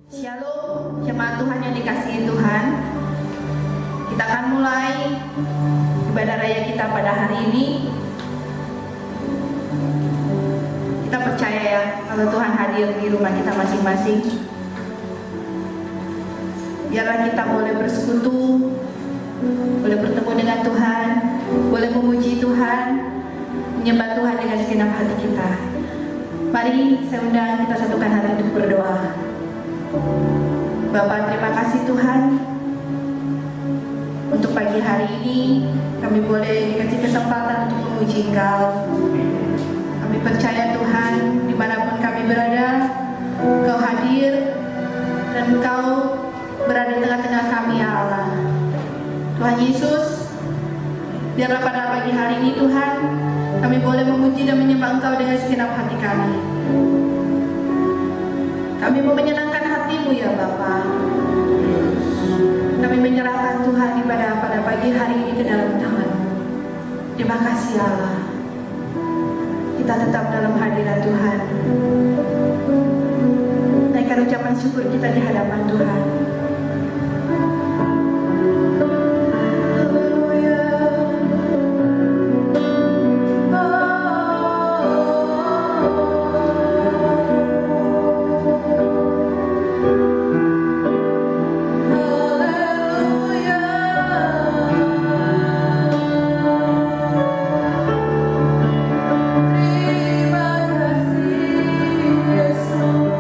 Shalom, jemaat Tuhan yang dikasihi Tuhan. Kita akan mulai ibadah raya kita pada hari ini. Kita percaya ya, kalau Tuhan hadir di rumah kita masing-masing. Biarlah kita boleh bersekutu, boleh bertemu dengan Tuhan, boleh memuji Tuhan, menyembah Tuhan dengan segenap hati kita. Mari saya undang kita satukan hati untuk berdoa. Bapa, terima kasih Tuhan untuk pagi hari ini kami boleh dikasih kesempatan untuk memuji Engkau. Kami percaya Tuhan, dimanapun kami berada, Engkau hadir dan Engkau berada di tengah-tengah kami ya Allah. Tuhan Yesus, biarlah pada pagi hari ini Tuhan, kami boleh memuji dan menyembah Engkau dengan segenap hati kami. Kami mau menyenangkan hati-Mu ya Bapa. Kami menyerahkan Tuhan pada pagi hari ini ke dalam tangan. Terima kasih Allah. Kita tetap dalam hadirat Tuhan. Naikkan ucapan syukur kita di hadapan Tuhan. Terima kasih Yesus.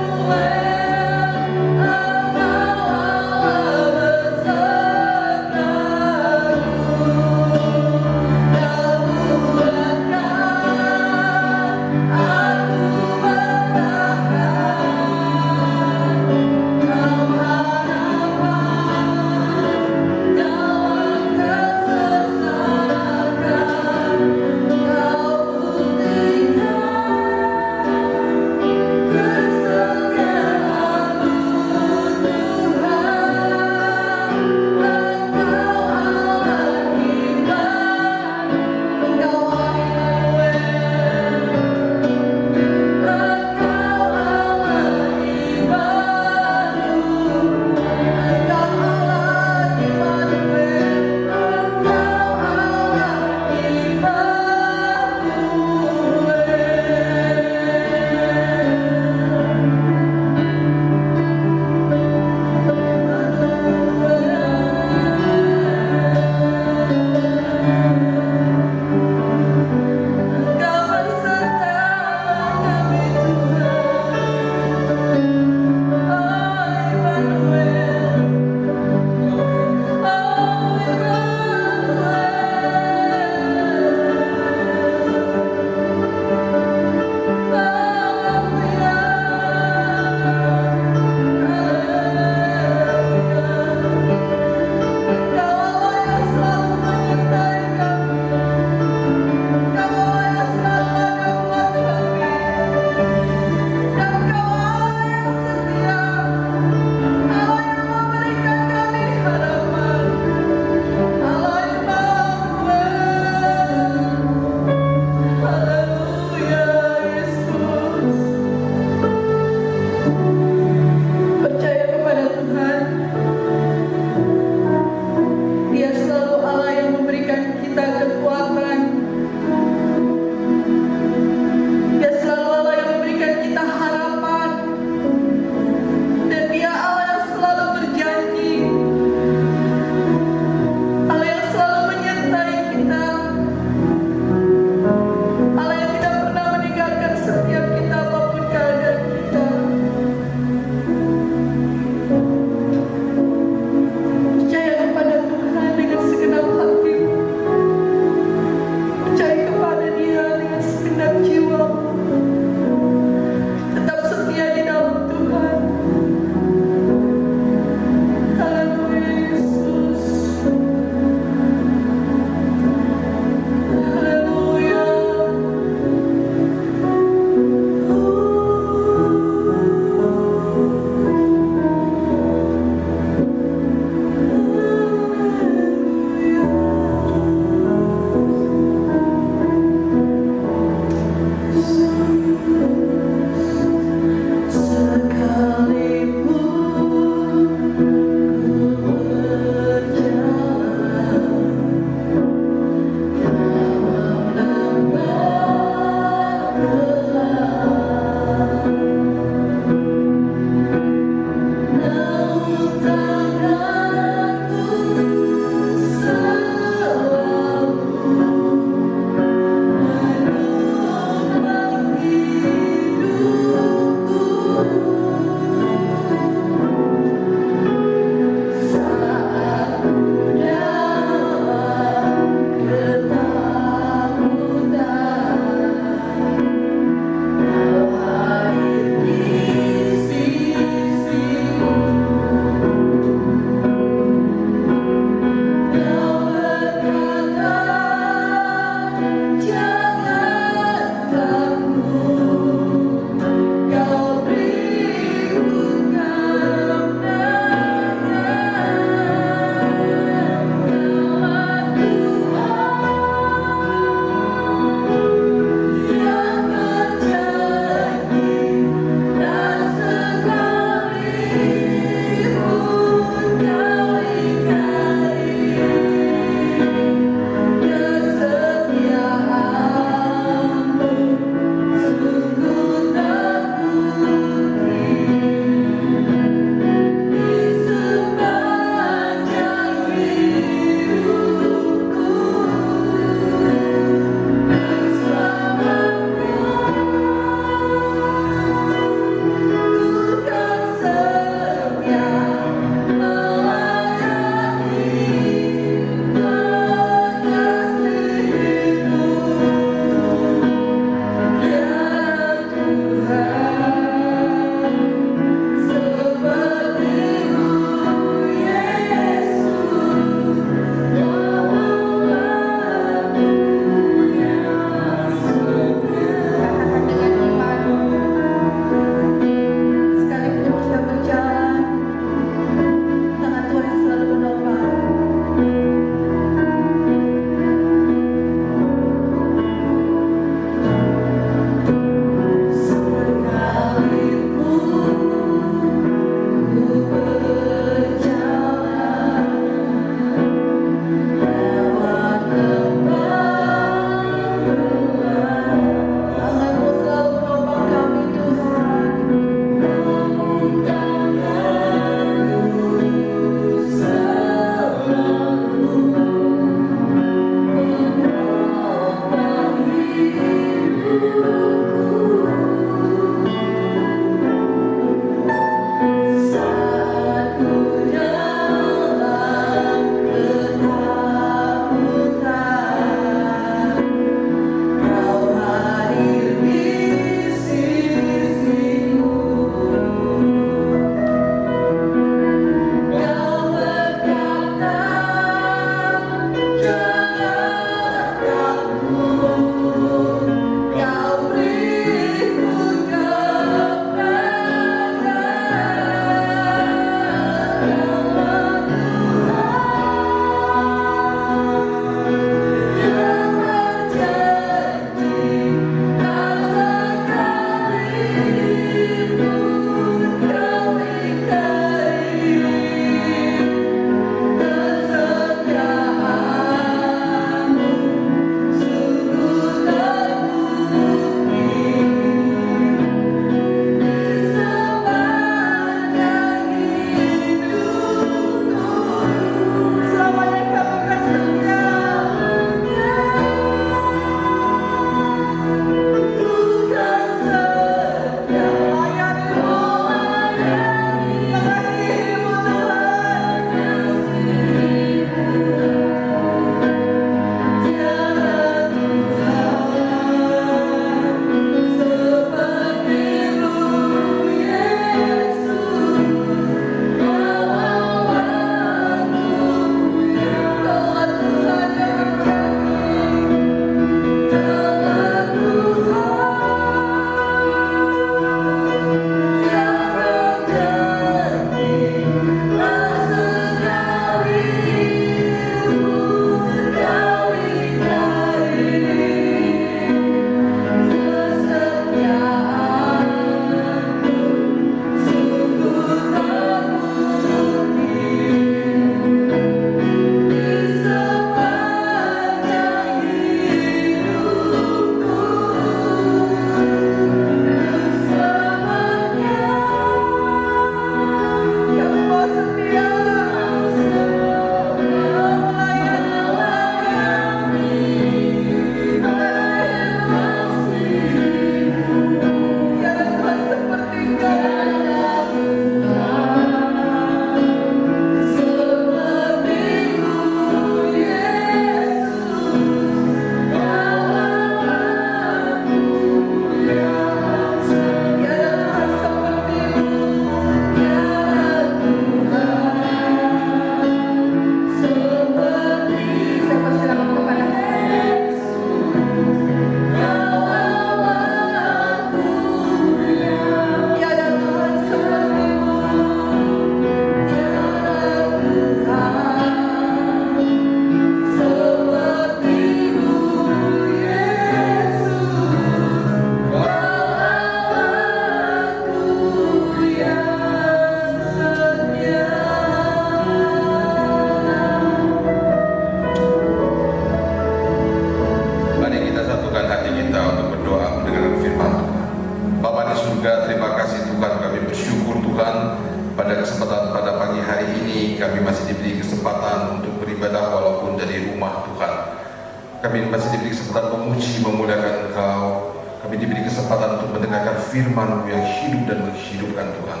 Kami masih diberi kesempatan memuji, memuliakan Engkau. Kami diberi kesempatan untuk mendengarkan firman-Mu yang hidup dan menghidupkan Tuhan.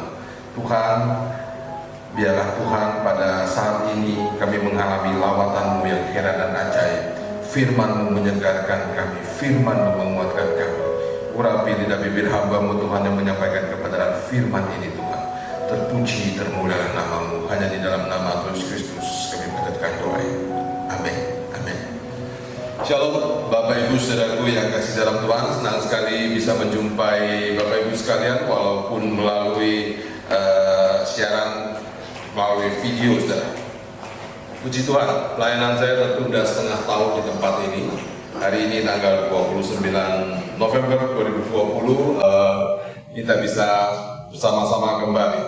Tuhan, biarlah Tuhan pada saat ini kami mengalami lawatan-Mu yang heran dan ajaib. Firman-Mu menyegarkan kami, firman-Mu menguatkan kami. Urapi lidah bibir hamba-Mu Tuhan yang menyampaikan kebenaran firman ini Tuhan. Terpuji, termulialah nama-Mu. Hanya di dalam nama Tuhan Kristus kami berkatkan doa. Amin. Shalom Bapak Ibu Saudaraku yang kasih dalam Tuhan, senang sekali bisa menjumpai Bapak Ibu sekalian walaupun melalui siaran melalui video saudara. Puji Tuhan, pelayanan saya tertunda setengah tahun di tempat ini. Hari ini tanggal 29 November 2020 kita bisa bersama-sama kembali.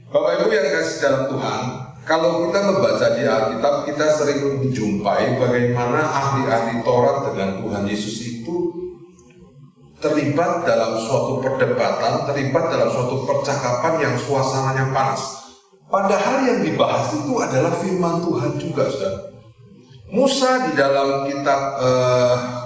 Bapak Ibu yang kasih dalam Tuhan, kalau kita membaca di Alkitab, kita sering menjumpai bagaimana ahli-ahli Taurat dengan Tuhan Yesus itu terlibat dalam suatu perdebatan, terlibat dalam suatu percakapan yang suasananya panas. Padahal yang dibahas itu adalah firman Tuhan juga, saudara. Musa di dalam kitab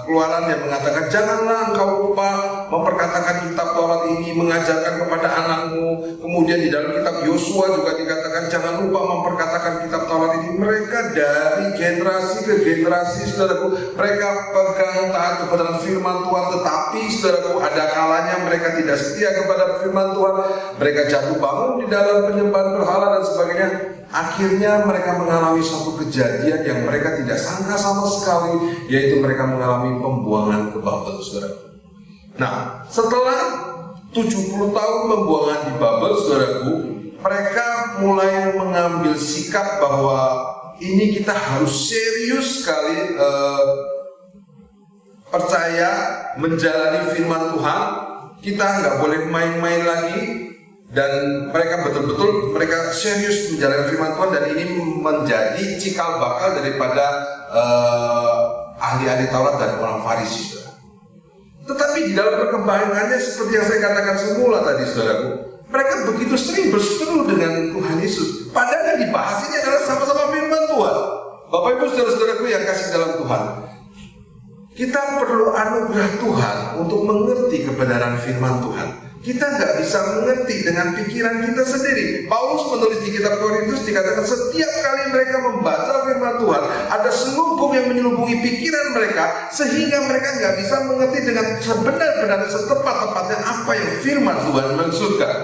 Keluaran yang mengatakan, janganlah engkau lupa memperkatakan kitab Taurat ini, mengajarkan kepada anakmu. Kemudian di dalam kitab Yosua juga dikatakan, jangan lupa memperkatakan kitab Taurat ini. Mereka dari generasi ke generasi, saudaraku, mereka pegang taat kepada firman Tuhan. Tetapi, saudaraku, ada kalanya mereka tidak setia kepada firman Tuhan. Mereka jatuh bangun di dalam penyembahan berhala dan sebagainya. akhirnya mereka mengalami suatu kejadian yang mereka tidak sangka sama sekali, yaitu mereka mengalami pembuangan ke Babel, saudara. Nah, setelah 70 tahun pembuangan di Babel, saudaraku, mereka mulai mengambil sikap bahwa ini kita harus serius sekali percaya, menjalani firman Tuhan. Kita nggak boleh main-main lagi. Dan mereka betul-betul mereka serius menjalankan firman Tuhan, dan ini menjadi cikal bakal daripada ahli-ahli Taurat dan orang Farisi, saudara. Tetapi di dalam perkembangannya seperti yang saya katakan semula tadi, saudaraku, mereka begitu sering berseteru dengan Tuhan Yesus. Padahal yang dibahas ini adalah sama-sama firman Tuhan. Bapak Ibu saudara-saudaraku yang kasih dalam Tuhan, kita perlu anugerah Tuhan untuk mengerti kebenaran firman Tuhan. Kita nggak bisa mengerti dengan pikiran kita sendiri. Paulus menulis di kitab Korintus dikatakan setiap kali mereka membaca firman Tuhan, ada selumpuk yang menyelubungi pikiran mereka, sehingga mereka nggak bisa mengerti dengan sebenar-benar setepat-tepatnya apa yang firman Tuhan maksudkan.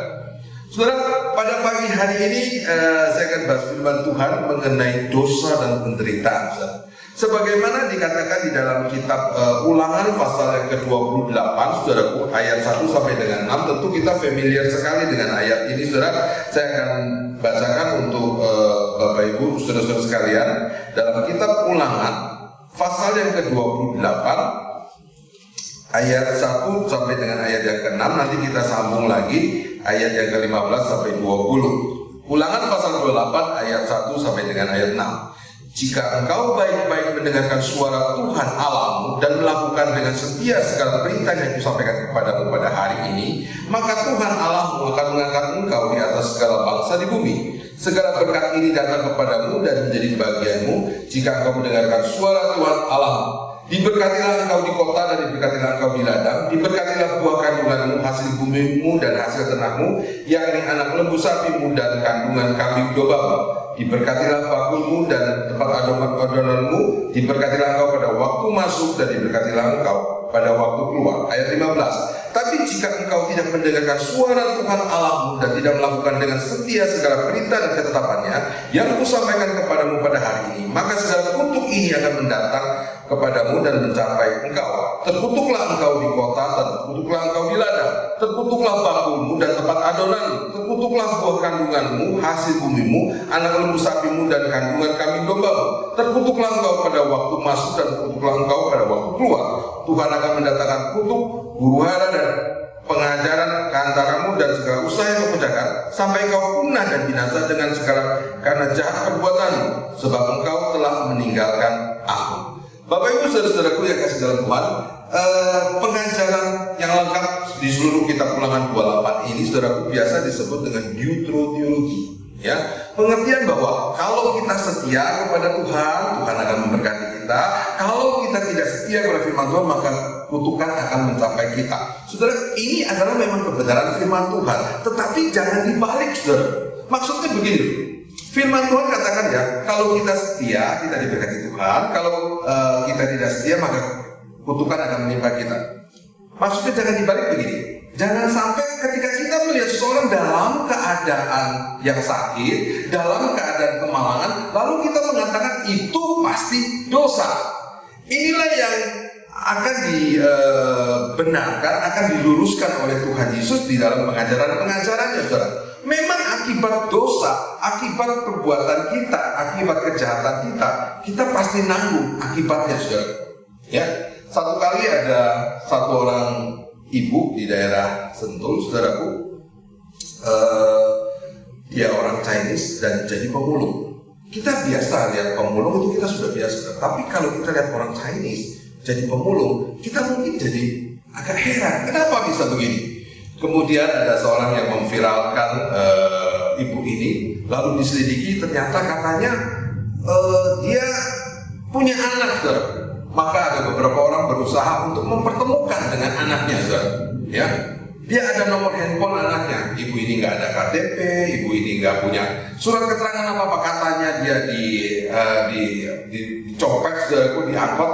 Saudara, pada pagi hari ini saya akan bahas firman Tuhan mengenai dosa dan penderitaan, saudara. Sebagaimana dikatakan di dalam kitab Ulangan pasal yang ke-28, saudaraku, ayat 1 sampai dengan 6. Tentu kita familiar sekali dengan ayat ini, saudara. Saya akan bacakan untuk Bapak Ibu, saudara-saudara sekalian. Dalam kitab Ulangan pasal yang ke-28, ayat 1 sampai dengan ayat yang ke-6. Nanti kita sambung lagi ayat yang ke-15 sampai 20. Ulangan pasal 28 ayat 1 sampai dengan ayat 6. Jika engkau baik-baik mendengarkan suara Tuhan Allahmu dan melakukan dengan setia segala perintah yang kusampaikan kepadamu pada hari ini, maka Tuhan Allahmu akan mengangkat engkau di atas segala bangsa di bumi. Segala berkat ini datang kepadamu dan menjadi bagianmu jika engkau mendengarkan suara Tuhan Allahmu. Diberkatilah engkau di kota dan diberkatilah engkau di ladang. Diberkatilah buah kandunganmu, hasil bumimu dan hasil ternakmu, yakni anak lembu sapimu dan kandungan kambing dombamu. Diberkatilah bakulmu dan tempat adonanmu. Diberkatilah engkau pada waktu masuk dan diberkatilah engkau pada waktu keluar. Ayat 15. Tapi jika engkau tidak mendengarkan suara Tuhan Allahmu dan tidak melakukan dengan setia segala perintah dan ketetapannya yang kusampaikan kepadamu pada hari ini, maka segala kutuk ini akan mendatang kepadamu dan mencapai engkau. Terkutuklah engkau di kota, terkutuklah engkau di ladang, terkutuklah bakulmu dan tempat adonanmu, terkutuklah buah kandunganmu, hasil bumimu, anak lembu sapimu dan kandungan kambing dombamu. Terkutuklah engkau pada waktu masuk dan terkutuklah engkau pada waktu keluar. Tuhan akan mendatangkan kutuk, huru-hara dan pengajaran ke antaramu dan segala usaha yang kau kerjakan, sampai engkau punah dan binasa dengan segala karena jahat perbuatanmu, sebab engkau telah meninggalkan Aku. Bapak Ibu saudara-saudaraku yang kasih dalam Tuhan, pengajaran yang lengkap di seluruh kitab Ulangan 28 ini, saudaraku, biasa disebut dengan deuteroteologi. Ya, pengertian bahwa kalau kita setia kepada Tuhan, Tuhan akan memberkati kita. Kalau kita tidak setia kepada firman Tuhan, maka kutukan akan mencapai kita. Saudara, ini adalah memang kebenaran firman Tuhan, tetapi jangan dibalik, saudara. Maksudnya begini, firman Tuhan katakan ya, kalau kita setia, kita diberkati Tuhan. Kalau kita tidak setia, maka kutukan akan menimpa kita. Maksudnya jangan dibalik begini. Jangan sampai ketika kita melihat seseorang dalam keadaan yang sakit, dalam keadaan kemalangan, lalu kita mengatakan itu pasti dosa. Inilah yang akan dibenarkan, akan diluruskan oleh Tuhan Yesus di dalam pengajaran-pengajarannya, saudara. Memang akibat dosa, akibat perbuatan kita, akibat kejahatan kita pasti nanggung akibatnya, saudara. Ya, satu kali ada satu orang ibu di daerah Sentul, saudaraku, dia orang Chinese dan jadi pemulung. Kita biasa lihat pemulung itu kita sudah biasa, tapi kalau kita lihat orang Chinese jadi pemulung, kita mungkin jadi agak heran, kenapa bisa begini? Kemudian ada seorang yang memviralkan ibu ini, lalu diselidiki, ternyata katanya dia punya anak, saudara. Maka ada beberapa orang berusaha untuk mempertemukan dengan anaknya, saudara. Ya, dia ada nomor handphone anaknya. Ibu ini nggak ada KTP, ibu ini nggak punya surat keterangan apa-apa, katanya dia dicopet, saudaraku, diangkut,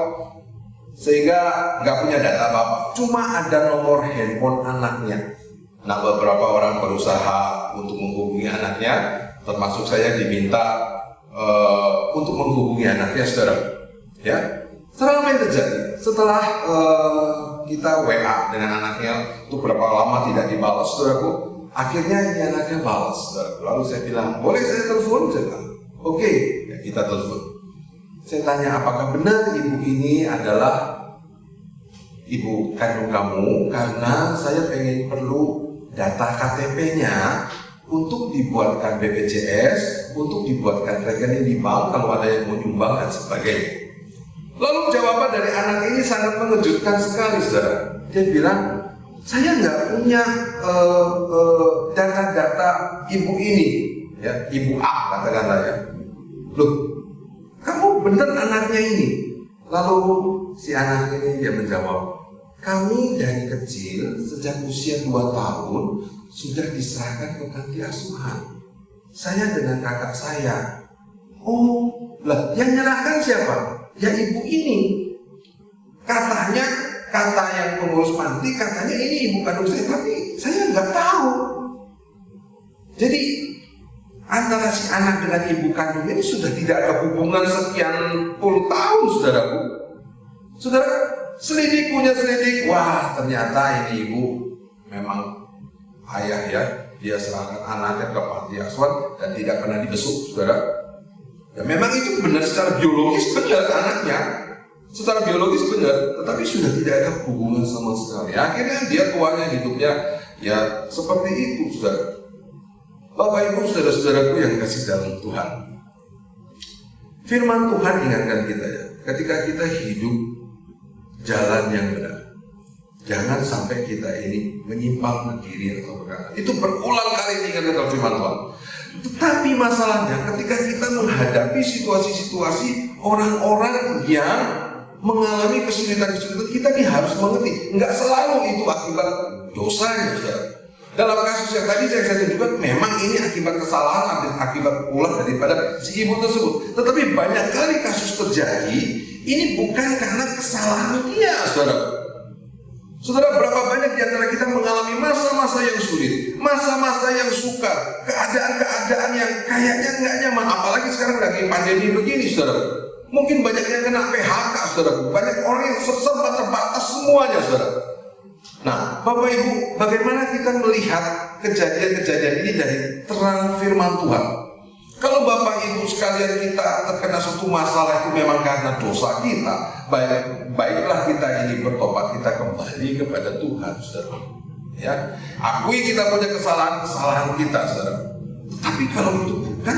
sehingga nggak punya data apa-apa. Cuma ada nomor handphone anaknya. Nah, beberapa orang berusaha untuk menghubungi anaknya, termasuk saya diminta untuk menghubungi anaknya, saudara. Ya, setelah apa yang terjadi? Setelah kita WA dengan anaknya untuk berapa lama tidak dibalas, saudaraku. Akhirnya ini anaknya balas, saudaraku. Lalu saya bilang, boleh saya telepon? Saya bilang, oke, ya kita telepon. Saya tanya, apakah benar ibu ini adalah ibu kandung kamu? Karena saya pengen perlu data KTP-nya untuk dibuatkan BPJS, untuk dibuatkan rekening di bank kalau ada yang mau nyumbang dan sebagainya. Lalu jawaban dari anak ini sangat mengejutkan sekali, saudara. Dia bilang, saya nggak punya data-data ibu ini, ya, ibu A katakanlah ya. Loh, kamu bener anaknya ini? Lalu si anak ini dia menjawab, kami dari kecil sejak usia 2 tahun sudah diserahkan ke panti asuhan. Saya dengan kakak saya. Oh, lah yang nyerahkan siapa? Ya ibu ini. Katanya, kata yang pengurus panti katanya ini ibu kandung saya, tapi saya nggak tahu. Jadi antara si anak dengan ibu kandung ini sudah tidak ada hubungan sekian puluh tahun, saudaraku. Saudara, selidik punya selidik, wah ternyata ini ibu memang ayah ya, dia serahkan anaknya ke panti asuhan dan tidak pernah dibesuk, saudara. Ya memang itu benar secara biologis benar anaknya, secara biologis benar, tetapi sudah tidak ada hubungan sama sekali. Akhirnya dia tuanya hidupnya ya seperti itu, saudara. Bapak Ibu saudara-saudaraku yang kasih dalam Tuhan, firman Tuhan ingatkan kita ya, ketika kita hidup jalan yang benar, jangan sampai kita ini menyimpang ke kiri atau ke kanan. Itu berulang kali diingatkan dalam firman Tuhan. Tetapi masalahnya ketika kita menghadapi situasi-situasi orang-orang yang mengalami kesulitan-kesulitan, kita harus mengerti, nggak selalu itu akibat dosanya, saudara. Dalam kasus yang tadi saya tunjukkan, memang ini akibat kesalahan, akibat ulah daripada si ibu tersebut. Tetapi banyak kali kasus terjadi, ini bukan karena kesalahan dia, saudara. Saudara, berapa banyak di antara kita mengalami masa-masa yang sulit, masa-masa yang sukar, keadaan-keadaan yang kayaknya nggak nyaman, apalagi sekarang lagi pandemi begini, saudara. Mungkin banyak yang kena PHK, saudara. Banyak orang yang serba terbatas semuanya, saudara. Nah, Bapak Ibu, bagaimana kita melihat kejadian-kejadian ini dari terang firman Tuhan? Kalau Bapak Ibu sekalian kita terkena suatu masalah itu memang karena dosa kita, baiklah kita ini bertobat, kita kembali kepada Tuhan, saudara. Ya, akui kita punya kesalahan kita, saudara. Tapi kalau itu bukan,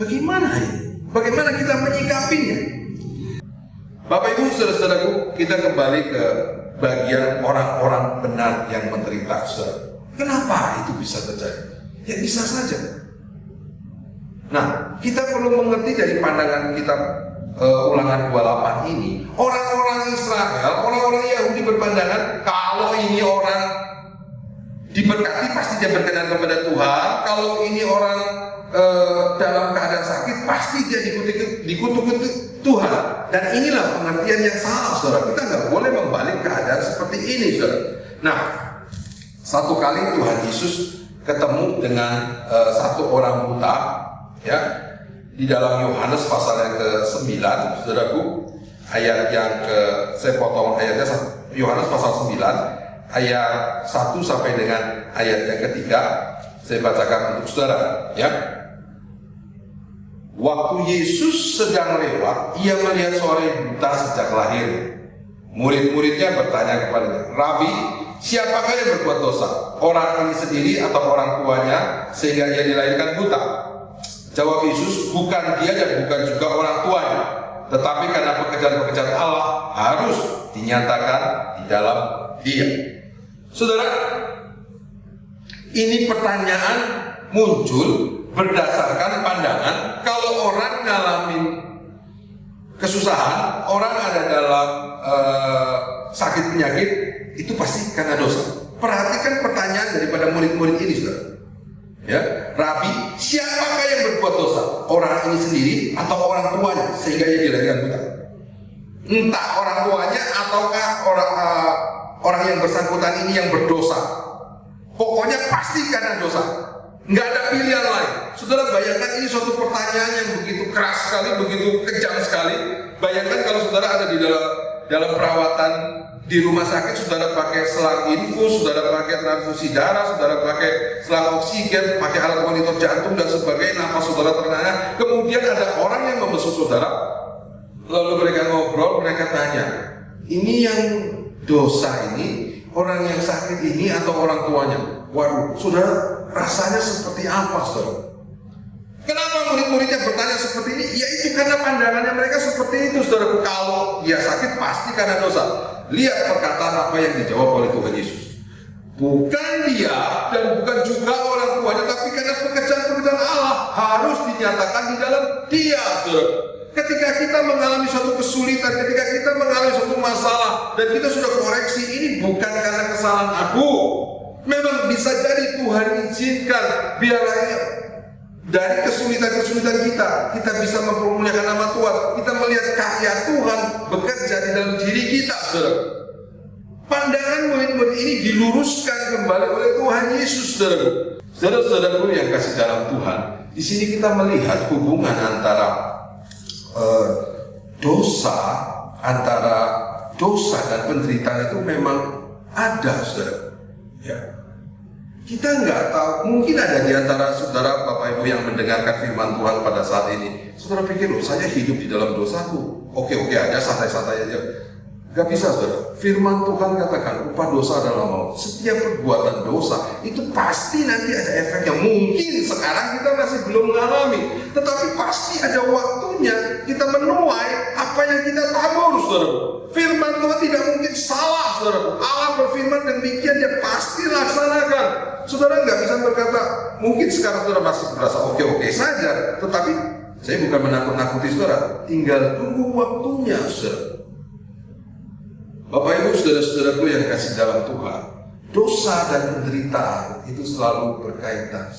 bagaimana ini? Bagaimana kita menyikapinya? Bapak Ibu saudara-saudaraku, kita kembali ke bagian orang-orang benar yang menderita, saudara. Kenapa itu bisa terjadi? Ya bisa saja. Nah, kita perlu mengerti dari pandangan kitab Ulangan 28 ini, orang-orang Israel, orang-orang Yahudi berpandangan kalau ini orang diberkati pasti dia berkenan kepada Tuhan. Kalau ini orang dalam keadaan sakit pasti dia dikutuk Tuhan. Dan inilah pengertian yang salah, saudara. Kita nggak boleh membalik keadaan seperti ini, saudara. Nah, satu kali Tuhan Yesus ketemu dengan satu orang buta, ya, di dalam Yohanes pasal yang ke-9, saudaraku, ayat yang saya potong ayatnya, Yohanes pasal 9 ayat 1 sampai dengan ayat yang ketiga, saya bacakan untuk saudara, ya. Waktu Yesus sedang lewat, ia melihat seorang buta sejak lahir. Murid-muridnya bertanya kepadanya, Rabi, siapakah yang berbuat dosa? Orang ini sendiri atau orang tuanya sehingga ia dilahirkan buta? Jawab Yesus, bukan dia dan bukan juga orang tuanya, tetapi karena pekerjaan-pekerjaan Allah harus dinyatakan di dalam dia. Saudara, ini pertanyaan muncul berdasarkan pandangan kalau orang ngalamin kesusahan, orang ada dalam sakit penyakit, itu pasti karena dosa. Perhatikan pertanyaan daripada murid-murid ini, saudara. Ya, Rabi, siapakah yang berbuat dosa? Orang ini sendiri atau orang tuanya sehingga ia dilahirkan buta? Entah orang tuanya ataukah orang yang bersangkutan ini yang berdosa. Pokoknya pasti karena dosa. Nggak ada pilihan lain. Saudara bayangkan ini suatu pertanyaan yang begitu keras sekali, begitu kejam sekali. Bayangkan kalau saudara ada di dalam perawatan di rumah sakit, saudara pakai selang infus, saudara pakai transfusi darah, saudara pakai selang oksigen, pakai alat monitor jantung dan sebagainya, nafas saudara terengah. Kemudian ada orang yang membesuk saudara, lalu mereka ngobrol, mereka tanya, ini yang dosa ini, orang yang sakit ini atau orang tuanya? Waduh, saudara, rasanya seperti apa, saudara? Kenapa murid-muridnya bertanya seperti ini? Ya itu karena pandangannya mereka seperti itu, saudara. Kalau dia sakit pasti karena dosa. Lihat perkataan apa yang dijawab oleh Tuhan Yesus. Bukan dia dan bukan juga orang tuanya, tapi karena pekerjaan-pekerjaan Allah harus dinyatakan di dalam dia, saudara. Ketika kita mengalami suatu kesulitan, ketika kita mengalami suatu masalah dan kita sudah koreksi, ini bukan karena kesalahan aku. Memang bisa jadi Tuhan izinkan biarlah dari kesulitan-kesulitan kita bisa mempermuliakan nama Tuhan. Kita melihat karya Tuhan bekerja di dalam diri kita, saudara. Pandangan murid-murid ini diluruskan kembali oleh Tuhan Yesus, saudara. Saudara-saudaraku yang kasih dalam Tuhan, di sini kita melihat hubungan antara dosa dan penderitaan itu memang ada, saudara. Ya. Kita nggak tahu, mungkin ada di antara saudara Bapak Ibu yang mendengarkan firman Tuhan pada saat ini. Saudara pikir, loh saya hidup di dalam dosaku. Oke aja, santai-santai aja. Gak bisa, saudara. Firman Tuhan katakan, upah dosa adalah maut. Setiap perbuatan dosa itu pasti nanti ada efeknya. Mungkin sekarang kita masih belum mengalami, tetapi pasti ada waktunya kita menuai apa yang kita tabur, saudara. Firman Tuhan tidak mungkin salah, saudara. Allah berfirman demikian, dia pasti laksanakan. Saudara nggak bisa berkata, mungkin sekarang saudara masih merasa oke saja, tetapi saya bukan menakut-nakuti saudara. Tinggal tunggu waktunya, saudara. Bapak Ibu, saudara-saudaraku yang kasih dalam Tuhan, dosa dan penderitaan itu selalu berkaitan.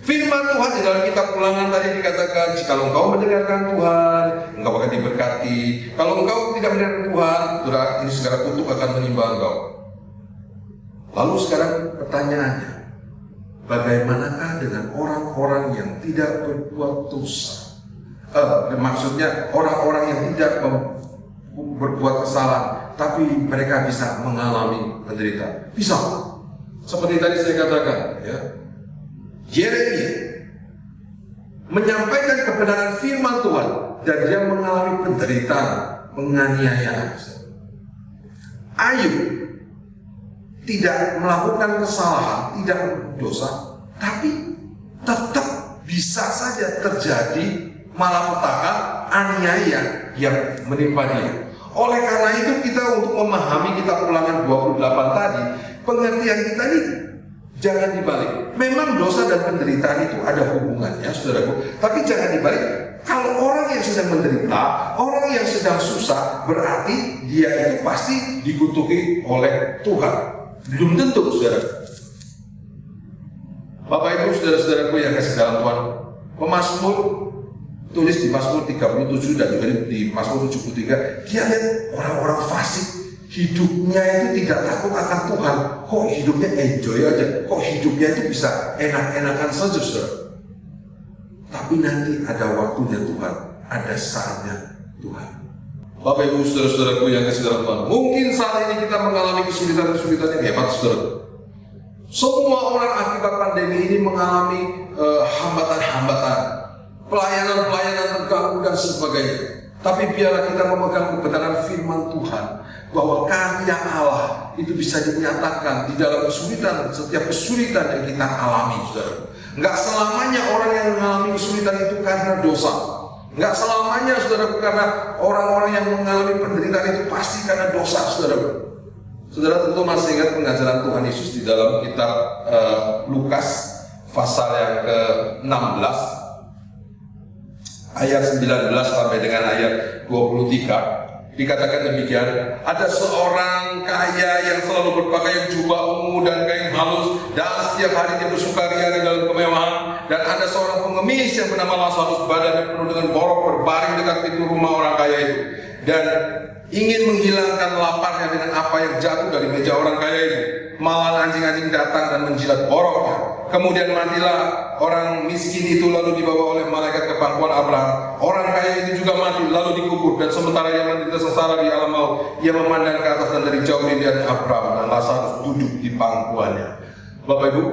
Firman Tuhan di dalam kitab Ulangan tadi dikatakan, jikalau engkau mendengarkan Tuhan, engkau akan diberkati. Kalau engkau tidak mendengarkan Tuhan, saudara, ini segala kutuk akan menimpa engkau. Lalu sekarang pertanyaannya, bagaimanakah dengan orang-orang yang tidak berbuat dosa? Maksudnya orang-orang yang tidak berbuat kesalahan, tapi mereka bisa mengalami penderitaan. Bisa. Seperti tadi saya katakan, ya. Yeremia menyampaikan kebenaran firman Tuhan dan dia mengalami penderitaan, penganiayaan. Ayub tidak melakukan kesalahan, tidak berdosa, tapi tetap bisa saja terjadi malapetaka, aniaya yang menimpa dia. Oleh karena itu kita untuk memahami kitab Ulangan 28 tadi, pengertian kita ini jangan dibalik. Memang dosa dan penderitaan itu ada hubungannya, saudaraku. Tapi jangan dibalik. Kalau orang yang sedang menderita, orang yang sedang susah, berarti dia itu pasti dikutuki oleh Tuhan. Belum tentu, saudara. Bapak Ibu, saudara-saudaraku yang kasih dalam Tuhan, pemazmur tulis di Mazmur 37 dan juga di Mazmur 73, dia lihat orang-orang fasik hidupnya itu tidak takut akan Tuhan. Kok hidupnya enjoy aja, kok hidupnya itu bisa enak-enakan saja, saudara. Tapi nanti ada waktunya Tuhan, ada saatnya Tuhan. Bapak Ibu, saudara-saudaraku yang kasih dalam Tuhan, mungkin saat ini kita mengalami kesulitan-kesulitan yang hebat, saudara. Semua orang akibat pandemi ini mengalami hambatan-hambatan, pelayanan-pelayanan terganggu dan sebagainya. Tapi biarlah kita memegang kebenaran firman Tuhan, bahwa karya Allah itu bisa dinyatakan di dalam kesulitan, setiap kesulitan yang kita alami, saudara. Enggak selamanya orang yang mengalami kesulitan itu karena dosa. Enggak selamanya, saudara, karena orang-orang yang mengalami penderitaan itu pasti karena dosa, saudara. Saudara tentu masih ingat pengajaran Tuhan Yesus di dalam kitab Lukas pasal yang ke-16 ayat 19 sampai dengan ayat 23. Dikatakan demikian, ada seorang kaya yang selalu berpakaian jubah ungu dan kain halus dan setiap hari dia bersukaria di dalam kemewahan. Dan ada seorang pengemis yang bernama Lazarus, badannya penuh dengan borok, berbaring dekat pintu rumah orang kaya itu. Dan ingin menghilangkan laparnya dengan apa yang jatuh dari meja orang kaya itu. Malah anjing-anjing datang dan menjilat boroknya. Kemudian matilah orang miskin itu, lalu dibawa oleh malaikat ke pangkuan Abraham. Orang kaya itu juga mati lalu dikubur, dan sementara ia menderita sengsara di alam maut, ia memandang ke atas dan dari jauh dilihat Abraham dan Lazarus duduk di pangkuannya. Bapak Ibu,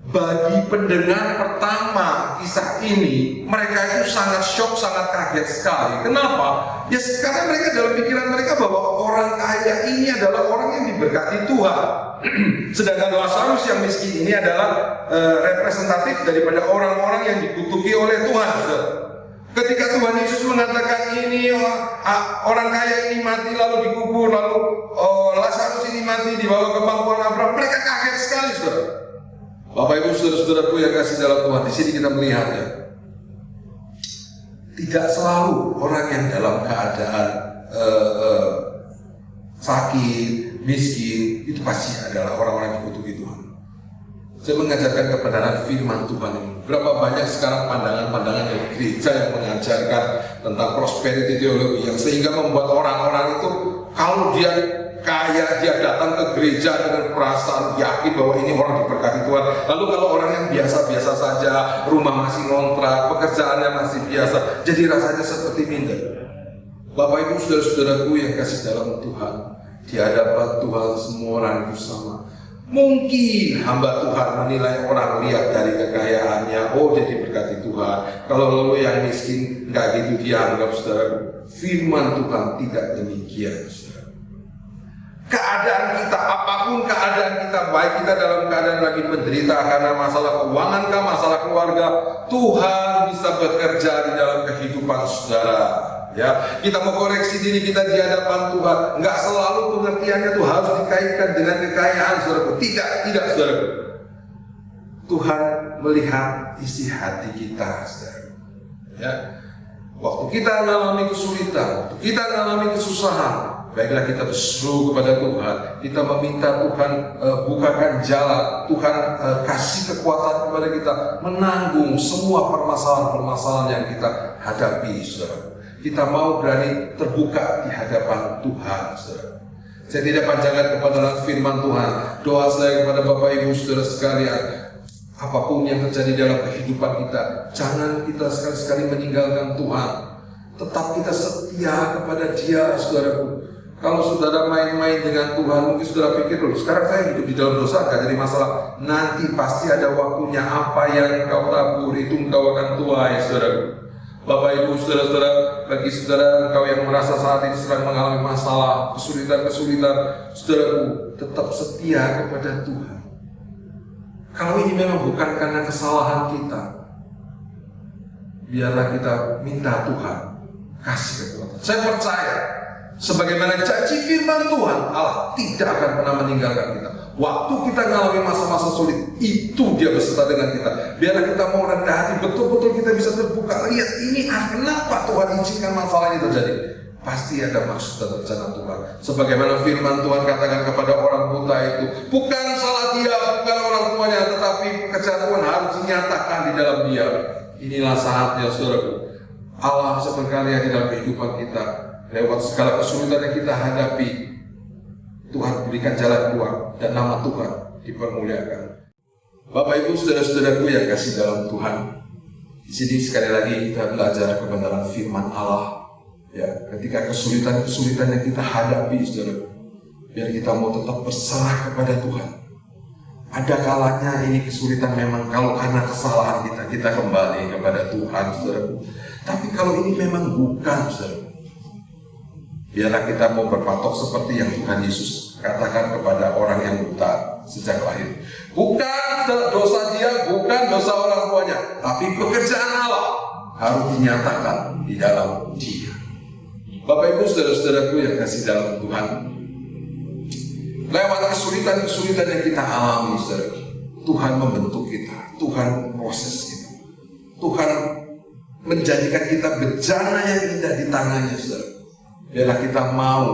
bagi pendengar pertama kisah ini, mereka itu sangat shock, sangat kaget sekali. Kenapa? Ya karena mereka dalam pikiran mereka bahwa orang kaya ini adalah orang yang diberkati Tuhan. Sedangkan Lazarus yang miskin ini adalah representatif daripada orang-orang yang dikutuki oleh Tuhan. Ketika Tuhan Yesus mengatakan ini orang kaya ini mati lalu dikubur, lalu Lazarus ini mati dibawa ke pangkuan Abraham, mereka kaget sekali, saudara. Bapak Ibu saudara-saudaraku yang kasih dalam Tuhan, di sini kita melihatnya. Tidak selalu orang yang dalam keadaan sakit, miskin, itu pasti adalah orang-orang yang dikutuki Tuhan. Saya mengajarkan kebenaran firman Tuhan ini. Berapa banyak sekarang pandangan-pandangan dari gereja yang mengajarkan tentang prosperity teologi, yang sehingga membuat orang-orang itu kalau dia kaya, dia datang ke gereja dengan perasaan yakin bahwa ini orang diberkati Tuhan. Lalu kalau orang yang biasa-biasa saja, rumah masih ngontrak, pekerjaannya masih biasa, jadi rasanya seperti minder. Bapak Ibu saudara-saudaraku yang kasih dalam Tuhan, di hadapan Tuhan semua orang itu sama. Mungkin hamba Tuhan menilai orang lihat dari kekayaannya, oh jadi berkati Tuhan. Kalau lalu yang miskin nggak gitu dianggap, saudara. Firman Tuhan tidak demikian, saudara. Keadaan kita, apapun keadaan kita, baik kita dalam keadaan lagi menderita karena masalah keuangan kah, masalah keluarga, Tuhan bisa bekerja di dalam kehidupan saudara. Ya, kita mau koreksi diri kita di hadapan Tuhan. Enggak selalu pengertiannya itu harus dikaitkan dengan kekayaan, saudara. Tidak, saudara. Tuhan melihat isi hati kita, saudara. Ya, waktu kita mengalami kesulitan, waktu kita mengalami kesusahan, baiklah kita berseru kepada Tuhan. Kita meminta Tuhan bukakan jalan, Tuhan kasih kekuatan kepada kita menanggung semua permasalahan-permasalahan yang kita hadapi, saudara. Kita mau berani terbuka di hadapan Tuhan, saudara. Saya tidak panjangkan kebenaran firman Tuhan. Doa saya kepada Bapak Ibu saudara sekalian, apapun yang terjadi dalam kehidupan kita, jangan kita sekali-sekali meninggalkan Tuhan. Tetap kita setia kepada Dia, saudaraku. Kalau saudara main-main dengan Tuhan, mungkin saudara pikir loh, sekarang saya hidup di dalam dosa, gak jadi masalah. Nanti pasti ada waktunya, apa yang engkau tabur itu engkau akan tuai, saudaraku. Bapak Ibu saudara-saudara, bagi saudara engkau yang merasa saat ini sedang mengalami masalah, kesulitan-kesulitan, saudaraku, tetap setia kepada Tuhan. Kalau ini memang bukan karena kesalahan kita, biarlah kita minta Tuhan kasih kekuatan. Saya percaya, sebagaimana janji firman Tuhan, Allah tidak akan pernah meninggalkan kita. Waktu kita mengalami masa-masa sulit, itu Dia beserta dengan kita. Biarlah kita mau rendah hati, betul-betul kita bisa terbuka. Lihat ini, kenapa Tuhan izinkan masalah ini terjadi? Pasti ada maksud dan rencana Tuhan. Sebagaimana firman Tuhan katakan kepada orang buta itu, bukan salah dia, bukan orang tuanya, tetapi pekerjaan Tuhan harus dinyatakan di dalam dia. Inilah saatnya, saudaraku. Allah bisa berkarya di dalam kehidupan kita. Lewat segala kesulitan yang kita hadapi, Tuhan berikan jalan keluar dan nama Tuhan dipermuliakan. Bapak Ibu saudara-saudaraku yang kasih dalam Tuhan, di sini sekali lagi kita belajar kebenaran firman Allah. Ya, ketika kesulitan-kesulitan yang kita hadapi, saudara, biar kita mau tetap berserah kepada Tuhan. Ada kalanya ini kesulitan memang kalau karena kesalahan kita kembali kepada Tuhan, saudara. Tapi kalau ini memang bukan, saudara, biarlah kita mau berpatok seperti yang Tuhan Yesus katakan kepada orang yang buta sejak lahir. Bukan dosa dia, bukan dosa orang tuanya, tapi pekerjaan Allah harus dinyatakan di dalam dia. Bapak Ibu saudara-saudaraku yang kasih dalam Tuhan, lewat kesulitan-kesulitan yang kita alami, saudara, Tuhan membentuk kita, Tuhan proses kita, Tuhan menjadikan kita bejana yang indah di tangannya, saudara. Biarlah kita mau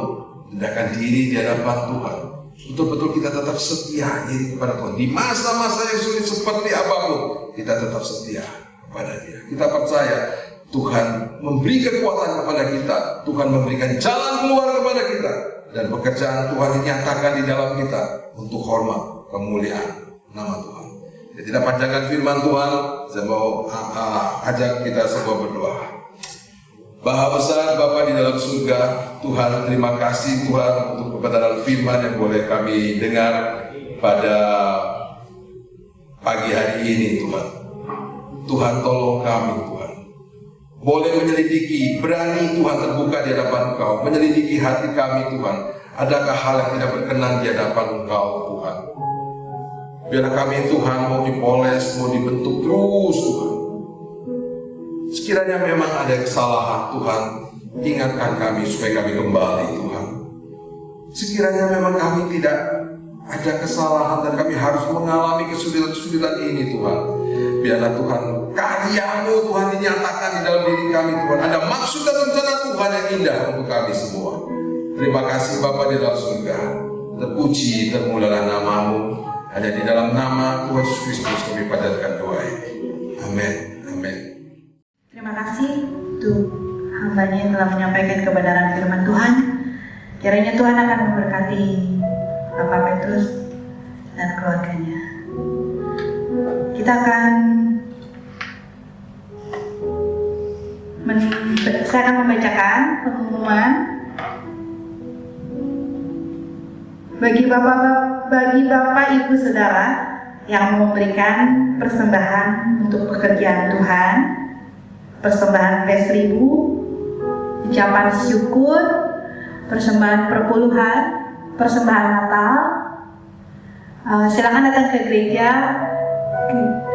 mendekatkan diri di hadapan Tuhan. Betul-betul kita tetap setia diri kepada Tuhan. Di masa-masa yang sulit seperti apapun, kita tetap setia kepada Dia. Kita percaya Tuhan memberi kekuatan kepada kita, Tuhan memberikan jalan keluar kepada kita, dan pekerjaan Tuhan dinyatakan di dalam kita untuk hormat, kemuliaan nama Tuhan. Saya tidak panjangkan firman Tuhan, saya mau ajak kita semua berdoa. Bapa besar, Bapa di dalam surga, Tuhan terima kasih Tuhan untuk kebenaran firman yang boleh kami dengar pada pagi hari ini Tuhan. Tuhan tolong kami Tuhan. Boleh menyelidiki, berani Tuhan terbuka di hadapan Engkau, menyelidiki hati kami Tuhan. Adakah hal yang tidak berkenan di hadapan Engkau Tuhan? Biar kami Tuhan mau dipoles, mau dibentuk terus Tuhan. Sekiranya memang ada kesalahan Tuhan, ingatkan kami supaya kami kembali Tuhan. Sekiranya memang kami tidak ada kesalahan dan kami harus mengalami kesulitan-kesulitan ini Tuhan, biarlah Tuhan karya-Mu Tuhan dinyatakan di dalam diri kami Tuhan. Ada maksud dan rencana Tuhan yang indah untuk kami semua. Terima kasih Bapa di dalam surga. Terpuji, termulialah nama-Mu. Hanya di dalam nama Tuhan Yesus Kristus kami panjatkan doa ini. Amin. Amin. Terima kasih untuk hamba-Nya yang telah menyampaikan kebenaran firman Tuhan. Kiranya Tuhan akan memberkati Bapak Petrus dan keluarganya. Kita akan saya akan membacakan pengumuman bagi Bapak Ibu Saudara yang memberikan persembahan untuk pekerjaan Tuhan, persembahan P1000, ucapan syukur, persembahan perpuluhan, persembahan Natal. Silakan datang ke gereja.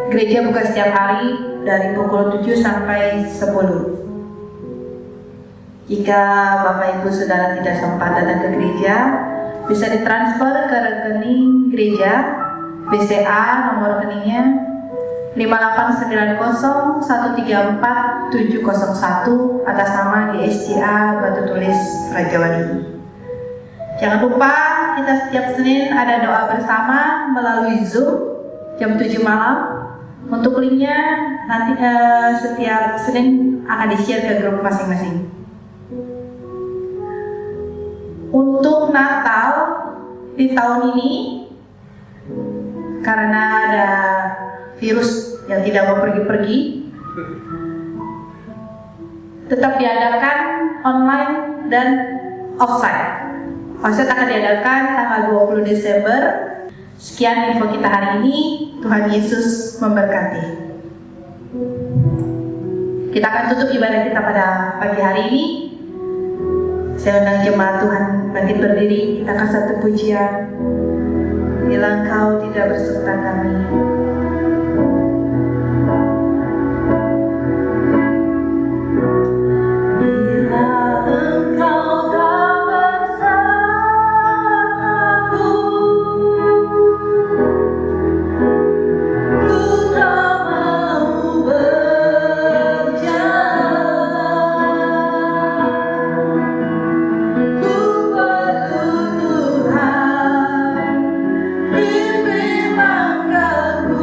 Gereja buka setiap hari dari pukul 7 sampai 10. Jika Bapak Ibu Saudara tidak sempat datang ke gereja, bisa ditransfer ke rekening gereja BCA, nomor rekeningnya 58901347701 atas nama GSCA Batu Tulis Raja Wali. Jangan lupa kita setiap Senin ada doa bersama melalui Zoom jam 7 malam. Untuk linknya nanti setiap Senin akan di-share ke grup masing-masing. Untuk Natal di tahun ini, karena ada virus yang tidak mau pergi-pergi, tetap diadakan online dan offsite. Offsite akan diadakan tanggal 20 Desember. Sekian info kita hari ini. Tuhan Yesus memberkati. Kita akan tutup ibadah kita pada pagi hari ini. Saya undang jemaat Tuhan bangkit berdiri. Kita akan satu pujian. Bila Engkau tidak berserta kami. Pimpin langkahku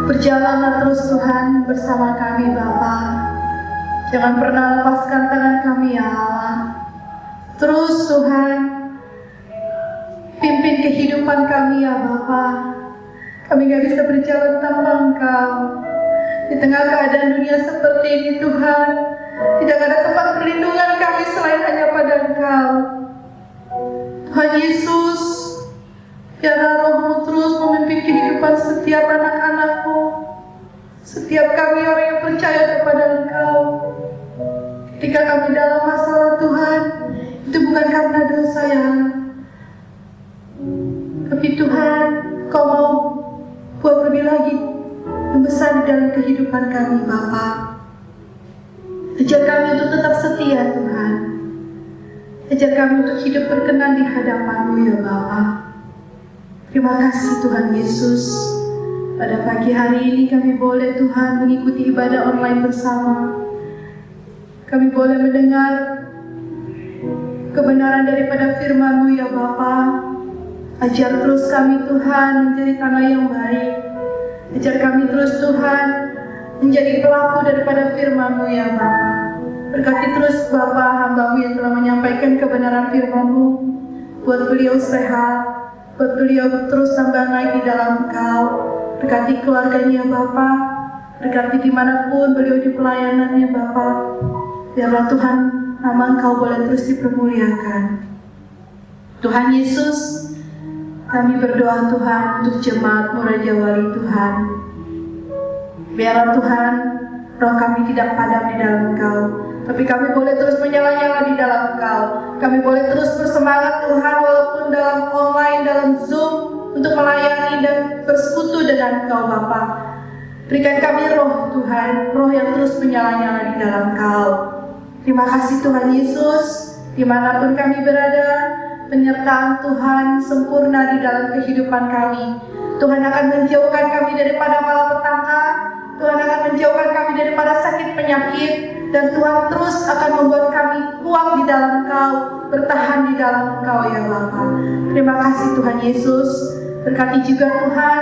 Berjalanlah terus Tuhan bersama kami Bapa. Jangan pernah lepaskan tangan kami ya Allah. Terus Tuhan pimpin kehidupan kami ya Bapa. Kami gak bisa berjalan tanpa Engkau. Di tengah keadaan dunia seperti ini Tuhan, tidak ada tempat perlindungan kami selain hanya pada Engkau. Tuhan Yesus, biarlah Roh-Mu terus memimpin kehidupan setiap anak-anak-Mu, setiap kami orang yang percaya kepada Engkau. Ketika kami dalam masalah Tuhan, itu bukan karena dosa ya, tapi Tuhan, Kau mau buat lebih lagi membesar di dalam kehidupan kami Bapa. Ajar kami untuk tetap setia Tuhan. Ajar kami untuk hidup berkenan di hadapan-Mu ya Bapa. Terima kasih Tuhan Yesus. Pada pagi hari ini kami boleh Tuhan mengikuti ibadah online bersama. Kami boleh mendengar kebenaran daripada firman-Mu ya Bapa. Ajar terus kami Tuhan menjadi tanah yang baik. Ajar kami terus Tuhan menjadi pelaku daripada firman-Mu ya Bapa. Berkati terus Bapa hamba-Mu yang telah menyampaikan kebenaran firman-Mu. Buat beliau sehat, buat beliau terus tambah naik di dalam Engkau. Berkati keluarganya Bapa. Berkati dimanapun beliau di pelayanannya Bapa. Biarlah Tuhan nama Engkau boleh terus dipermuliakan. Tuhan Yesus, kami berdoa Tuhan untuk jemaat-Mu Raja Wali Tuhan. Biarlah Tuhan roh kami tidak padam di dalam Engkau, tapi kami boleh terus menyala-nyala di dalam Engkau. Kami boleh terus bersemangat Tuhan walaupun dalam online, dalam Zoom, untuk melayani dan bersekutu dengan Engkau Bapa. Berikan kami roh Tuhan, roh yang terus menyala-nyala di dalam Engkau. Terima kasih Tuhan Yesus, dimanapun kami berada, penyertaan Tuhan sempurna di dalam kehidupan kami. Tuhan akan menjauhkan kami daripada malapetaka, Tuhan akan menjauhkan kami daripada sakit penyakit, dan Tuhan terus akan membuat kami kuat di dalam Engkau, bertahan di dalam Engkau ya Bapa. Terima kasih Tuhan Yesus. Berkati juga Tuhan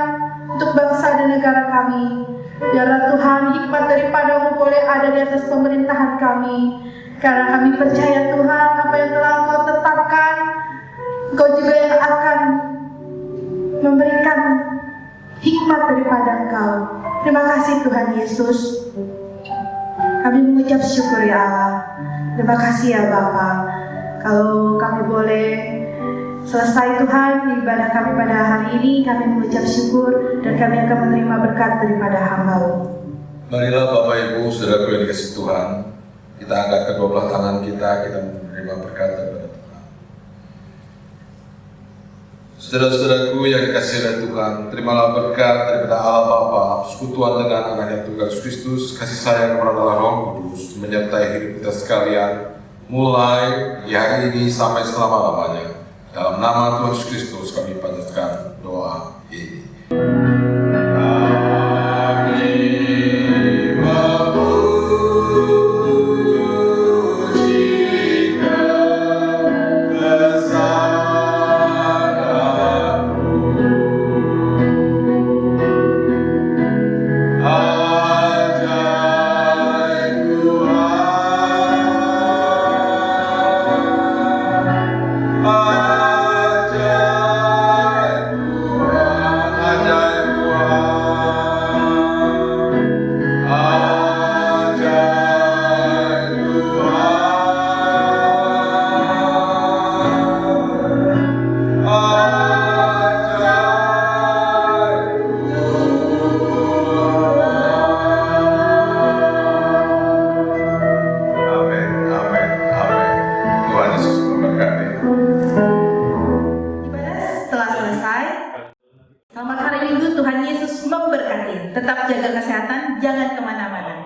untuk bangsa dan negara kami. Biarlah Tuhan hikmat daripada-Mu boleh ada di atas pemerintahan kami. Karena kami percaya Tuhan apa yang telah Engkau tetapkan, Engkau juga yang akan memberikan hikmat daripada Engkau. Terima kasih Tuhan Yesus. Kami mengucap syukur ya Allah. Terima kasih ya Bapa. Kalau kami boleh selesai Tuhan ibadah kami pada hari ini, kami mengucap syukur dan kami akan menerima berkat daripada hamba-Mu. Marilah Bapak Ibu, saudaraku yang dikasihi Tuhan, kita angkat kedua belah tangan kita menerima berkat daripada Tuhan. Saudara-saudaraku yang dikasihi oleh Tuhan, terimalah berkat daripada Allah Bapa, persekutuan dengan Anaknya Tuhan Yesus Kristus, kasih sayang kepada Allah Roh Kudus, menyertai hidup kita sekalian, mulai di hari ini sampai selama-lamanya. Dalam nama Tuhan Yesus Kristus kami panjatkan doa ini. Ajaib Tuhan. Tetap jaga kesehatan, jangan kemana-mana.